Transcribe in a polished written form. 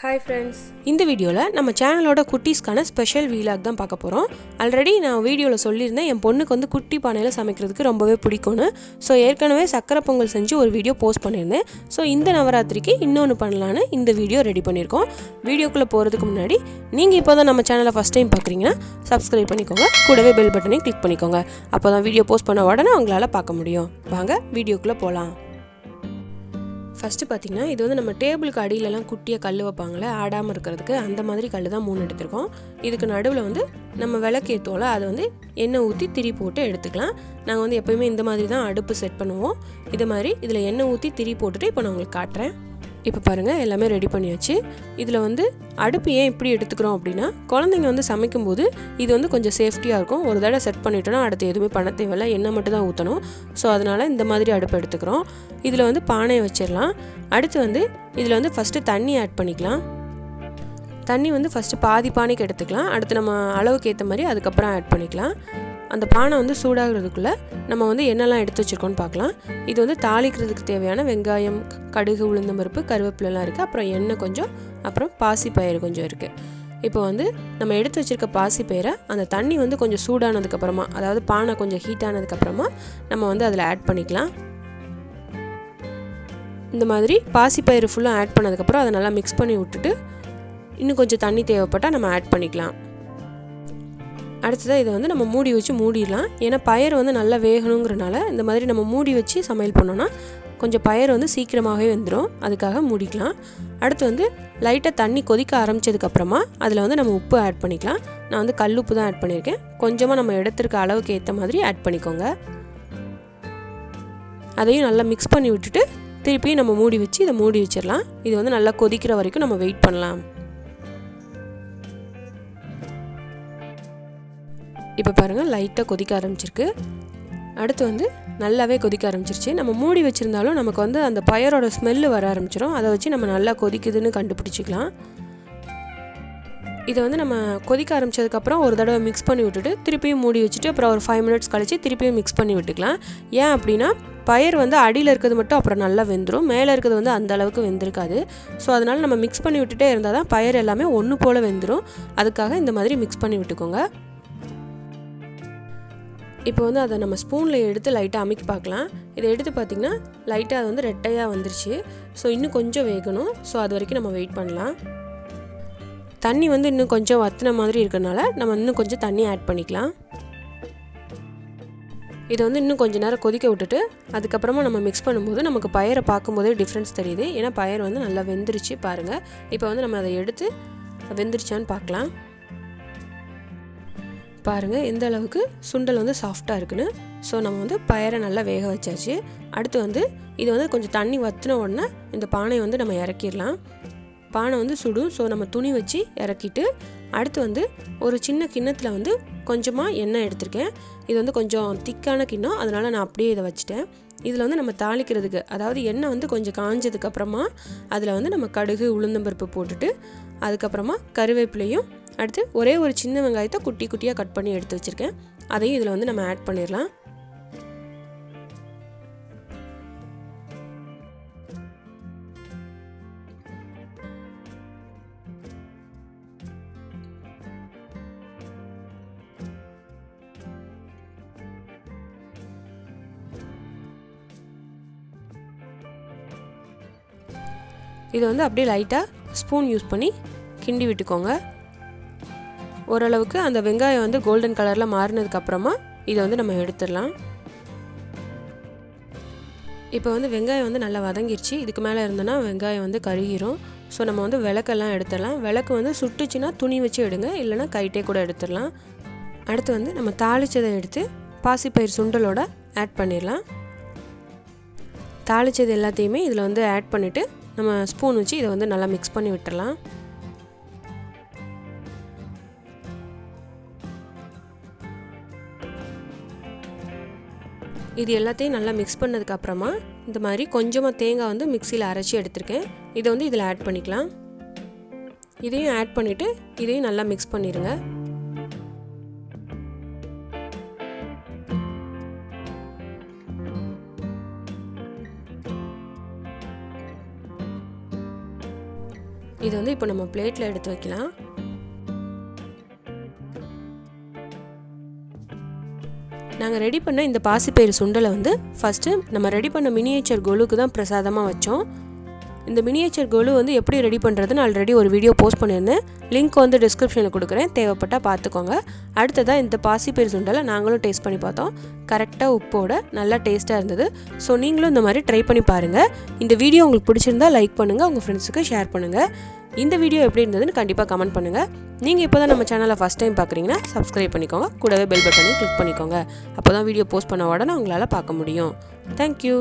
Hi friends. இந்த வீடியோல நம்ம சேனலோட குட்டீஸ்க்கான ஸ்பெஷல் வீலாக் தான் பார்க்க போறோம். ஆல்ரெடி நான் வீடியோல சொல்லியிருந்தேன் என் பொண்ணுக்கு வந்து குட்டி பானையில சமைக்கிறதுக்கு ரொம்பவே பிடிக்கும்னு. ஸோ ஏற்கனவே சக்கரை பொங்கல் செஞ்சு ஒரு வீடியோ போஸ்ட் பண்ணியிருந்தேன். ஸோ இந்த நவராத்திரிக்கு இன்னொன்று பண்ணலான்னு இந்த வீடியோ ரெடி பண்ணியிருக்கோம். வீடியோக்குள்ளே போகிறதுக்கு முன்னாடி நீங்கள் இப்போ தான் நம்ம சேனலை ஃபஸ்ட் டைம் பார்க்குறீங்கன்னா சப்ஸ்கிரைப் பண்ணிக்கோங்க, கூடவே பெல் பட்டனையும் கிளிக் பண்ணிக்கோங்க. அப்போ தான் வீடியோ போஸ்ட் பண்ண உடனே உங்களால் பார்க்க முடியும். வாங்க வீடியோக்குள்ளே போகலாம். ஃபஸ்ட்டு பார்த்திங்கன்னா இது வந்து நம்ம டேபிளுக்கு அடியிலலாம் குட்டியாக கல் வைப்பாங்களே ஆடாமல் இருக்கிறதுக்கு, அந்த மாதிரி கல் தான் 3 எடுத்துருக்கோம். இதுக்கு நடுவில் வந்து நம்ம விளக்கேற்றோல அதை வந்து எண்ணெய் ஊற்றி திரி போட்டு எடுத்துக்கலாம். நாங்கள் வந்து எப்போயுமே இந்த மாதிரி தான் அடுப்பு செட் பண்ணுவோம். இது மாதிரி இதில் எண்ணெய் ஊற்றி திரி போட்டுட்டு இப்போ நான் உங்களுக்கு காட்டுறேன். இப்போ பாருங்கள் எல்லாமே ரெடி பண்ணியாச்சு. இதில் வந்து அடுப்பு ஏன் இப்படி எடுத்துக்கிறோம் அப்படின்னா, குழந்தைங்க வந்து சமைக்கும்போது இது வந்து கொஞ்சம் சேஃப்டியாக இருக்கும். ஒரு தடவை செட் பண்ணிட்டோன்னா அடுத்து எதுவுமே பண்ண தேவையில்லை, எண்ணெய் மட்டும் தான் ஊற்றணும். ஸோ அதனால் இந்த மாதிரி அடுப்பு எடுத்துக்கிறோம். இதில் வந்து பானையை வச்சிடலாம். அடுத்து வந்து இதில் வந்து ஃபஸ்ட்டு தண்ணி ஆட் பண்ணிக்கலாம். தண்ணி வந்து ஃபஸ்ட்டு பாதி பானைக்கு எடுத்துக்கலாம். அடுத்து நம்ம அளவுக்கு ஏற்ற மாதிரி அதுக்கப்புறம் ஆட் பண்ணிக்கலாம். அந்த பானை வந்து சூடாகிறதுக்குள்ளே நம்ம வந்து என்னெல்லாம் எடுத்து வச்சுருக்கோன்னு பார்க்கலாம். இது வந்து தாளிக்கிறதுக்கு தேவையான வெங்காயம், கடுகு, உளுந்தம்பருப்பு, கருவேப்பிலலாம் இருக்குது. அப்புறம் எண்ணெய் கொஞ்சம், அப்புறம் பாசி பயிறு கொஞ்சம் இருக்குது. இப்போ வந்து நம்ம எடுத்து வச்சுருக்க பாசி பயிரை அந்த தண்ணி வந்து கொஞ்சம் சூடானதுக்கப்புறமா, அதாவது பானை கொஞ்சம் ஹீட் ஆனதுக்கப்புறமா நம்ம வந்து அதில் ஆட் பண்ணிக்கலாம். இந்த மாதிரி பாசி பயிறு ஃபுல்லாக ஆட் பண்ணதுக்கப்புறம் அதை நல்லா மிக்ஸ் பண்ணி விட்டுட்டு இன்னும் கொஞ்சம் தண்ணி தேவைப்பட்டால் நம்ம ஆட் பண்ணிக்கலாம். அடுத்ததாக இதை வந்து நம்ம மூடி வச்சு மூடிடலாம். ஏன்னா பயிர் வந்து நல்லா வேகணுங்கிறனால இந்த மாதிரி நம்ம மூடி வச்சு சமையல் பண்ணோன்னா கொஞ்சம் பயிர் வந்து சீக்கிரமாகவே வெந்துடும். அதுக்காக மூடிக்கலாம். அடுத்து வந்து லைட்டாக தண்ணி கொதிக்க ஆரம்பித்ததுக்கப்புறமா அதில் வந்து நம்ம உப்பு ஆட் பண்ணிக்கலாம். நான் வந்து கல் உப்பு தான் ஆட் பண்ணியிருக்கேன். கொஞ்சமாக நம்ம எடுத்துருக்க அளவுக்கு ஏற்ற மாதிரி ஆட் பண்ணிக்கோங்க. அதையும் நல்லா மிக்ஸ் பண்ணி விட்டுட்டு திருப்பியும் நம்ம மூடி வச்சு இதை மூடி வச்சிடலாம். இது வந்து நல்லா கொதிக்கிற வரைக்கும் நம்ம வெயிட் பண்ணலாம். இப்போ பாருங்கள் லைட்டாக கொதிக்க ஆரம்பிச்சிருக்கு. அடுத்து வந்து நல்லாவே கொதிக்க ஆரம்பிச்சிருச்சு. நம்ம மூடி வச்சுருந்தாலும் நமக்கு வந்து அந்த பயரோட ஸ்மெல்லு வர ஆரம்பிச்சிடும். அதை வச்சு நம்ம நல்லா கொதிக்குதுன்னு கண்டுபிடிச்சிக்கலாம். இதை வந்து நம்ம கொதிக்க ஆரம்பித்ததுக்கப்புறம் ஒரு தடவை மிக்ஸ் பண்ணி விட்டுட்டு திருப்பியும் மூடி வச்சுட்டு அப்புறம் ஒரு 5 மினிட்ஸ் கழித்து திருப்பியும் மிக்ஸ் பண்ணி விட்டுக்கலாம். ஏன் அப்படின்னா பயிர் வந்து அடியில் இருக்கிறது மட்டும் அப்புறம் நல்லா வெந்துடும், மேலே இருக்கிறது வந்து அந்த அளவுக்கு வெந்திருக்காது. ஸோ அதனால் நம்ம மிக்ஸ் பண்ணி விட்டுட்டே இருந்தால் தான் பயிர் எல்லாமே ஒன்று போல் வெந்துடும். அதுக்காக இந்த மாதிரி மிக்ஸ் பண்ணி விட்டுக்கோங்க. இப்போ வந்து அதை நம்ம ஸ்பூனில் எடுத்து லைட்டாக அமுக்கி பார்க்கலாம். இதை எடுத்து பார்த்திங்கன்னா லைட்டாக அது வந்து ரெட்டையாக வந்துருச்சு. ஸோ இன்னும் கொஞ்சம் வேகணும். ஸோ அது வரைக்கும் நம்ம வெயிட் பண்ணலாம். தண்ணி வந்து இன்னும் கொஞ்சம் வற்றின மாதிரி இருக்கிறனால நம்ம இன்னும் கொஞ்சம் தண்ணி ஆட் பண்ணிக்கலாம். இதை வந்து இன்னும் கொஞ்சம் நேரம் கொதிக்க விட்டுட்டு அதுக்கப்புறமா நம்ம மிக்ஸ் பண்ணும்போது நமக்கு பயிரை பார்க்கும்போதே டிஃப்ரென்ஸ் தெரியுது. ஏன்னா பயிர் வந்து நல்லா வெந்துருச்சு பாருங்கள். இப்போ வந்து நம்ம அதை எடுத்து வெந்துருச்சான்னு பார்க்கலாம். பாருங்கள் எந்த அளவுக்கு சுண்டல் வந்து சாஃப்டாக இருக்குன்னு. ஸோ நம்ம வந்து பயிரை நல்லா வேக வச்சாச்சு. அடுத்து வந்து இது வந்து கொஞ்சம் தண்ணி வற்றின உடனே இந்த பானையை வந்து நம்ம இறக்கிடலாம். பானை வந்து சுடும். ஸோ நம்ம துணி வச்சு இறக்கிட்டு அடுத்து வந்து ஒரு சின்ன கிண்ணத்தில் வந்து கொஞ்சமாக எண்ணெய் எடுத்திருக்கேன். இது வந்து கொஞ்சம் திக்கான கிண்ணம், அதனால் நான் அப்படியே இதை வச்சுட்டேன். இதில் வந்து நம்ம தாளிக்கிறதுக்கு, அதாவது எண்ணெய் வந்து கொஞ்சம் காஞ்சதுக்கப்புறமா அதில் வந்து நம்ம கடுகு, உளுந்தம்பருப்பு போட்டுட்டு அதுக்கப்புறமா கருவேப்பிலையும், அடுத்து ஒரே ஒரு சின்ன வெங்காயத்தை குட்டி குட்டியாக கட் பண்ணி எடுத்து வச்சுருக்கேன். அதையும் இதில் வந்து நம்ம ஆட் பண்ணிடலாம். இதை வந்து அப்படியே லைட்டாக ஸ்பூன் யூஸ் பண்ணி கிண்டி விட்டுக்கோங்க. ஓரளவுக்கு அந்த வெங்காயம் வந்து கோல்டன் கலரில் மாறினதுக்கப்புறமா இதை வந்து நம்ம எடுத்துடலாம். இப்போ வந்து வெங்காயம் வந்து நல்லா வதங்கிருச்சு. இதுக்கு மேலே இருந்தோன்னா வெங்காயம் வந்து கருகிரும். ஸோ நம்ம வந்து விளக்கெல்லாம் எடுத்துடலாம். விளக்கு வந்து சுட்டுச்சுன்னா துணி வச்சு எடுங்க, இல்லைனா கைட்டே கூட எடுத்துடலாம். அடுத்து வந்து நம்ம தாளித்ததை எடுத்து பாசிப்பயிர் சுண்டலோட ஆட் பண்ணிடலாம். தாளித்தது எல்லாத்தையுமே இதில் வந்து ஆட் பண்ணிவிட்டு நம்ம ஸ்பூன் வச்சு இதை வந்து நல்லா மிக்ஸ் பண்ணி விட்டுடலாம். இது எல்லாத்தையும் நல்லா மிக்ஸ் பண்ணதுக்கப்புறமா இந்த மாதிரி கொஞ்சமாக தேங்காய் வந்து மிக்சியில் அரைச்சி எடுத்திருக்கேன். இதை வந்து இதில் ஆட் பண்ணிக்கலாம். இதையும் ஆட் பண்ணிவிட்டு இதையும் நல்லா மிக்ஸ் பண்ணிடுங்க. இது வந்து இப்போ நம்ம பிளேட்டில் எடுத்து வைக்கலாம். நாங்கள் ரெடி பண்ண இந்த பாசிப்பயிறு சுண்டலை வந்து ஃபஸ்ட்டு நம்ம ரெடி பண்ண மினியேச்சர் கோலுக்கு தான் பிரசாதமாக வச்சோம். இந்த மினியேச்சர் கோலு வந்து எப்படி ரெடி பண்ணுறதுன்னு ஆல்ரெடி ஒரு வீடியோ போஸ்ட் பண்ணியிருந்தேன். லிங்க் வந்து டிஸ்கிரிப்ஷனில் கொடுக்குறேன், தேவைப்பட்டால் பார்த்துக்கோங்க. அடுத்ததாக இந்த பாசிப்பயிறு சுண்டலை நாங்களும் டேஸ்ட் பண்ணி பார்த்தோம். கரெக்டாக உப்போட நல்லா டேஸ்ட்டாக இருந்தது. ஸோ நீங்களும் இந்த மாதிரி ட்ரை பண்ணி பாருங்கள். இந்த வீடியோ உங்களுக்கு பிடிச்சிருந்தா லைக் பண்ணுங்கள், உங்கள் ஃப்ரெண்ட்ஸுக்கு ஷேர் பண்ணுங்கள். இந்த வீடியோ எப்படி இருந்ததுன்னு கண்டிப்பாக கமெண்ட் பண்ணுங்கள். நீங்கள் இப்போ தான் நம்ம சேனலை ஃபஸ்ட் டைம் பார்க்குறீங்கன்னா சப்ஸ்கிரைப் பண்ணிக்கோங்க, கூடவே பெல் பட்டனையும் கிளிக் பண்ணிக்கோங்க. அப்போ தான் வீடியோ போஸ்ட் பண்ண உடனே உங்களால் பார்க்க முடியும். தேங்க்யூ.